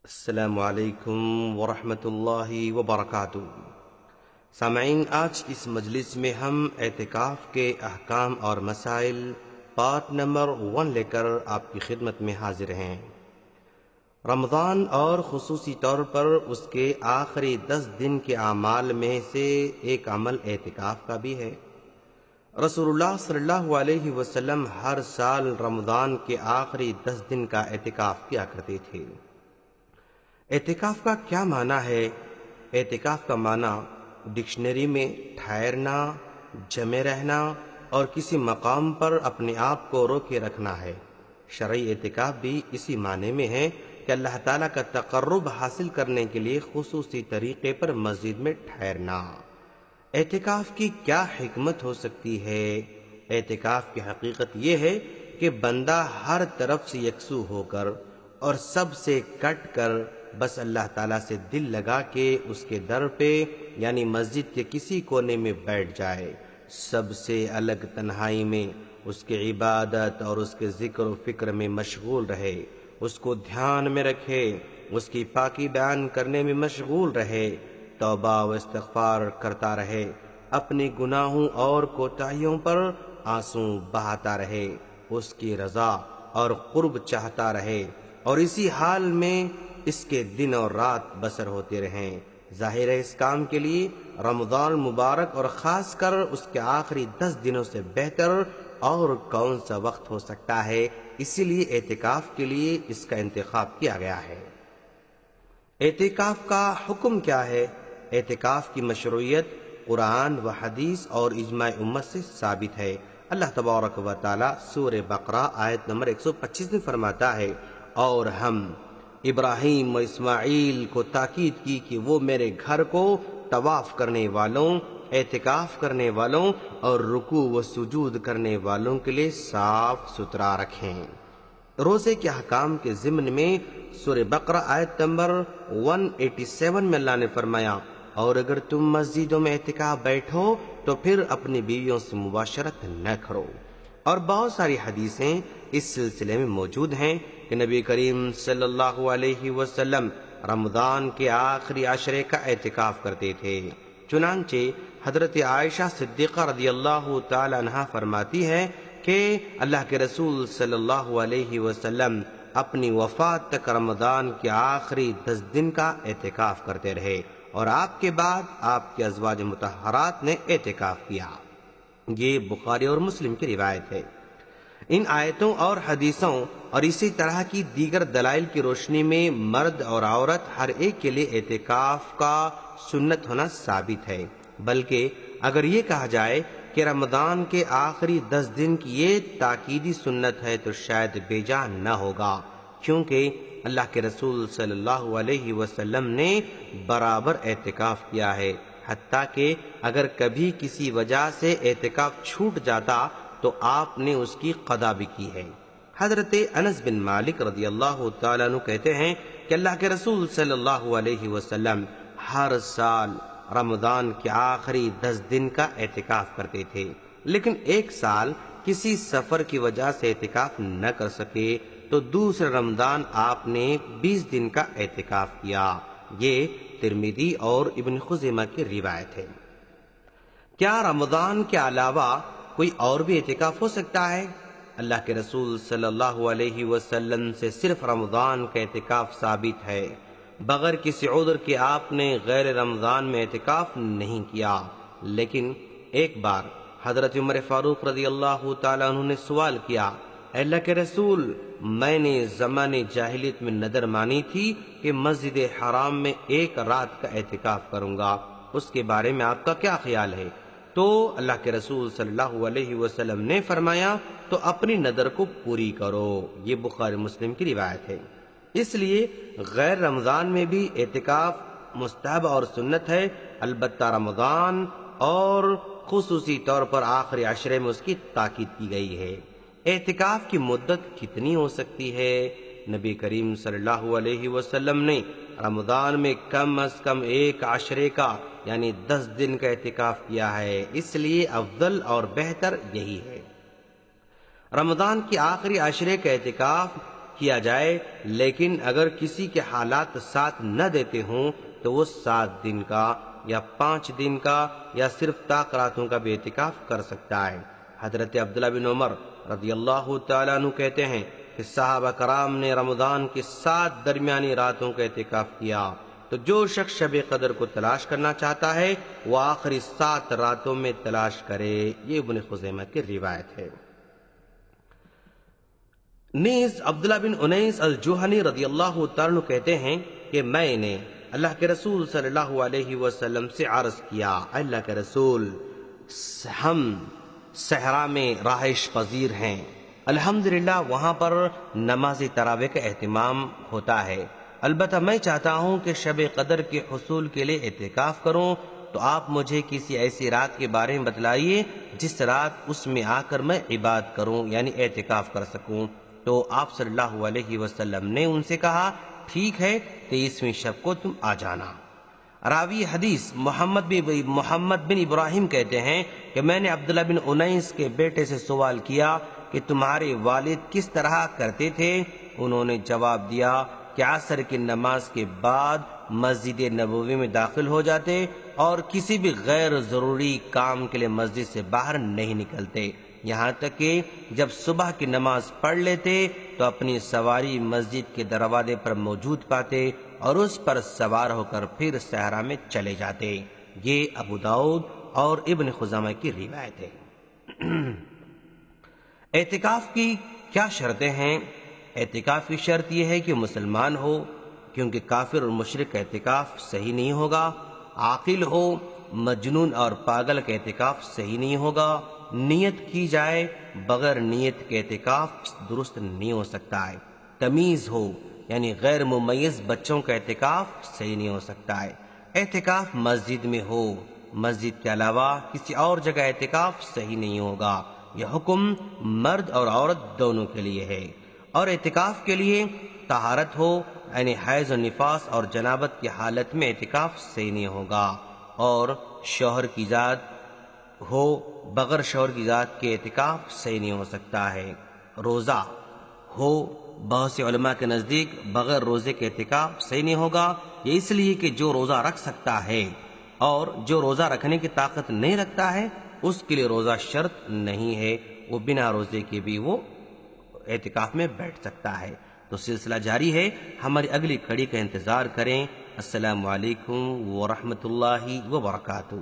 السلام علیکم ورحمۃ اللہ وبرکاتہ۔ سامعین، آج کی اس مجلس میں ہم اعتکاف کے احکام اور مسائل پارٹ نمبر 1 لے کر آپ کی خدمت میں حاضر ہیں۔ رمضان اور خصوصی طور پر اس کے آخری 10 دن کے اعمال میں سے ایک عمل اعتکاف کا بھی ہے۔ رسول اللہ صلی اللہ علیہ وسلم ہر سال رمضان کے آخری 10 دن کا اعتکاف کیا کرتے تھے۔ اعتکاف کا کیا معنی ہے؟ اعتکاف کا معنی ڈکشنری میں ٹھہرنا، جمے رہنا اور کسی مقام پر اپنے آپ کو روکے رکھنا ہے۔ شرعی اعتکاف بھی اسی معنی میں ہے کہ اللہ تعالیٰ کا تقرب حاصل کرنے کے لیے خصوصی طریقے پر مسجد میں ٹھہرنا۔ اعتکاف کی کیا حکمت ہو سکتی ہے؟ اعتکاف کی حقیقت یہ ہے کہ بندہ ہر طرف سے یکسو ہو کر اور سب سے کٹ کر بس اللہ تعالیٰ سے دل لگا کے اس کے در پہ یعنی مسجد کے کسی کونے میں بیٹھ جائے، سب سے الگ تنہائی میں اس کے عبادت اور اس کے ذکر و فکر میں مشغول رہے، اس کو دھیان میں رکھے، اس کی پاکی بیان کرنے میں مشغول رہے، توبہ و استغفار کرتا رہے، اپنی گناہوں اور کوتاہیوں پر آنسو بہاتا رہے، اس کی رضا اور قرب چاہتا رہے اور اسی حال میں اس کے دن اور رات بسر ہوتے رہیں۔ ظاہر ہے اس کام کے لیے رمضان مبارک اور خاص کر اس کے آخری 10 دنوں سے بہتر اور کون سا وقت ہو سکتا ہے؟ اسی لیے اعتکاف کے لیے اس کا انتخاب کیا گیا ہے۔ اعتکاف کا حکم کیا ہے؟ اعتکاف کی مشروعیت قرآن و حدیث اور اجماع امت سے ثابت ہے۔ اللہ تبارک و تعالی سورہ بقرہ آیت نمبر 125 میں فرماتا ہے، اور ہم ابراہیم و اسماعیل کو تاکید کی کہ وہ میرے گھر کو طواف کرنے والوں، اعتکاف کرنے والوں اور رکوع و سجود کرنے والوں کے لیے صاف ستھرا رکھیں۔ روزے کے احکام کے ضمن میں سورہ بقرہ آیت نمبر 187 میں اللہ نے فرمایا، اور اگر تم مسجدوں میں اعتکاف بیٹھو تو پھر اپنی بیویوں سے مباشرت نہ کرو۔ اور بہت ساری حدیثیں اس سلسلے میں موجود ہیں کہ نبی کریم صلی اللہ علیہ وسلم رمضان کے آخری عشرے کا اعتکاف کرتے تھے۔ چنانچہ حضرت عائشہ صدیقہ رضی اللہ تعالی عنہا فرماتی ہے کہ اللہ کے رسول صلی اللہ علیہ وسلم اپنی وفات تک رمضان کے آخری 10 دن کا اعتکاف کرتے رہے، اور آپ کے بعد آپ کے ازواج مطہرات نے اعتکاف کیا۔ یہ بخاری اور مسلم کی روایت ہے۔ ان آیتوں اور حدیثوں اور اسی طرح کی دیگر دلائل کی روشنی میں مرد اور عورت ہر ایک کے لیے اعتکاف کا سنت ہونا ثابت ہے، بلکہ اگر یہ کہا جائے کہ رمضان کے آخری 10 دن کی یہ تاکیدی سنت ہے تو شاید بے جا نہ ہوگا، کیونکہ اللہ کے رسول صلی اللہ علیہ وسلم نے برابر اعتکاف کیا ہے، حتیٰ کہ اگر کبھی کسی وجہ سے اعتکاف چھوٹ جاتا تو آپ نے اس کی قضا بھی کی ہے۔ حضرت انس بن مالک رضی اللہ تعالیٰ عنہ کہتے ہیں کہ اللہ کے رسول صلی اللہ علیہ وسلم ہر سال رمضان کے آخری 10 دن کا اعتکاف کرتے تھے، لیکن ایک سال کسی سفر کی وجہ سے اعتکاف نہ کر سکے تو دوسرے رمضان آپ نے 20 دن کا اعتکاف کیا۔ یہ ترمذی اور ابن خزیمہ کی روایت ہے۔ کیا رمضان کے علاوہ کوئی اور بھی اعتکاف ہو سکتا ہے؟ اللہ کے رسول صلی اللہ علیہ وسلم سے صرف رمضان کا اعتکاف ثابت ہے، بغیر کسی عذر کے آپ نے غیر رمضان میں اعتکاف نہیں کیا۔ لیکن ایک بار حضرت عمر فاروق رضی اللہ تعالیٰ عنہ نے سوال کیا، اے اللہ کے رسول، میں نے زمانے جاہلیت میں نذر مانی تھی کہ مسجد حرام میں ایک رات کا اعتکاف کروں گا، اس کے بارے میں آپ کا کیا خیال ہے؟ تو اللہ کے رسول صلی اللہ علیہ وسلم نے فرمایا، تو اپنی نذر کو پوری کرو۔ یہ بخاری مسلم کی روایت ہے۔ اس لیے غیر رمضان میں بھی اعتکاف مستحب اور سنت ہے، البتہ رمضان اور خصوصی طور پر آخری عشرے میں اس کی تاکید کی گئی ہے۔ اعتکاف کی مدت کتنی ہو سکتی ہے؟ نبی کریم صلی اللہ علیہ وسلم نے رمضان میں کم از کم ایک عشرے کا یعنی 10 دن کا اعتکاف کیا ہے، اس لیے افضل اور بہتر یہی ہے۔ رمضان کی آخری عشرے کا اعتکاف کیا جائے، لیکن اگر کسی کے حالات ساتھ نہ دیتے ہوں تو وہ 7 دن کا یا 5 دن کا یا صرف طاق راتوں کا بھی اعتکاف کر سکتا ہے۔ حضرت عبداللہ بن عمر رضی اللہ تعالیٰ عنہ کہتے ہیں کہ صحابہ کرام نے رمضان کی 7 درمیانی راتوں کا اعتکاف کیا، تو جو شخص شب قدر کو تلاش کرنا چاہتا ہے وہ آخری 7 راتوں میں تلاش کرے۔ یہ ابن خزیمہ کی روایت ہے۔ نیز عبداللہ بن انیس الجوہنی رضی اللہ تعالیٰ عنہ کہتے ہیں کہ میں نے اللہ کے رسول صلی اللہ علیہ وسلم سے عرض کیا، اللہ کے رسول، ہم صحرا میں رہائش پذیر ہیں، الحمدللہ وہاں پر نماز تراویح کا اہتمام ہوتا ہے، البتہ میں چاہتا ہوں کہ شب قدر کے حصول کے لیے اعتکاف کروں، تو آپ مجھے کسی ایسی رات کے بارے میں بتلائیے جس رات اس میں آ کر میں عبادت کروں، یعنی اعتکاف کر سکوں۔ تو آپ صلی اللہ علیہ وسلم نے ان سے کہا، ٹھیک ہے، 23ویں شب کو تم آ جانا۔ راوی حدیث محمد بن ابراہیم کہتے ہیں کہ میں نے عبداللہ بن انیس کے بیٹے سے سوال کیا کہ تمہارے والد کس طرح کرتے تھے؟ انہوں نے جواب دیا کہ عصر کی نماز کے بعد مسجد نبوی میں داخل ہو جاتے اور کسی بھی غیر ضروری کام کے لیے مسجد سے باہر نہیں نکلتے، یہاں تک کہ جب صبح کی نماز پڑھ لیتے تو اپنی سواری مسجد کے دروازے پر موجود پاتے اور اس پر سوار ہو کر پھر صحرا میں چلے جاتے۔ یہ ابو داؤد اور ابن خزیمہ کی روایت ہے۔ اعتکاف کی کیا شرطیں ہیں؟ اعتکاف کی شرط یہ ہے کہ مسلمان ہو، کیونکہ کافر اور مشرک کا اعتکاف صحیح نہیں ہوگا، عاقل ہو، مجنون اور پاگل کا اعتکاف صحیح نہیں ہوگا، نیت کی جائے، بغیر نیت کے اعتکاف درست نہیں ہو سکتا ہے، تمیز ہو یعنی غیر ممیز بچوں کا اعتکاف صحیح نہیں ہو سکتا ہے، اعتکاف مسجد میں ہو، مسجد کے علاوہ کسی اور جگہ اعتکاف صحیح نہیں ہوگا۔ یہ حکم مرد اور عورت دونوں کے لیے ہے، اور اعتکاف کے لیے طہارت ہو، یعنی حیض و نفاس اور جنابت کی حالت میں اعتکاف صحیح نہیں ہوگا، اور شوہر کی ذات ہو، بغیر شوہر کی ذات کے اعتکاف صحیح نہیں ہو سکتا ہے۔ روزہ ہو، بہت سے علماء کے نزدیک بغیر روزے کے اعتکاف صحیح نہیں ہوگا، یہ اس لیے کہ جو روزہ رکھ سکتا ہے اور جو روزہ رکھنے کی طاقت نہیں رکھتا ہے اس کے لیے روزہ شرط نہیں ہے، وہ بنا روزے کے بھی وہ اعتکاف میں بیٹھ سکتا ہے۔ تو سلسلہ جاری ہے، ہماری اگلی کڑی کا انتظار کریں۔ السلام علیکم ورحمۃ اللہ وبرکاتہ۔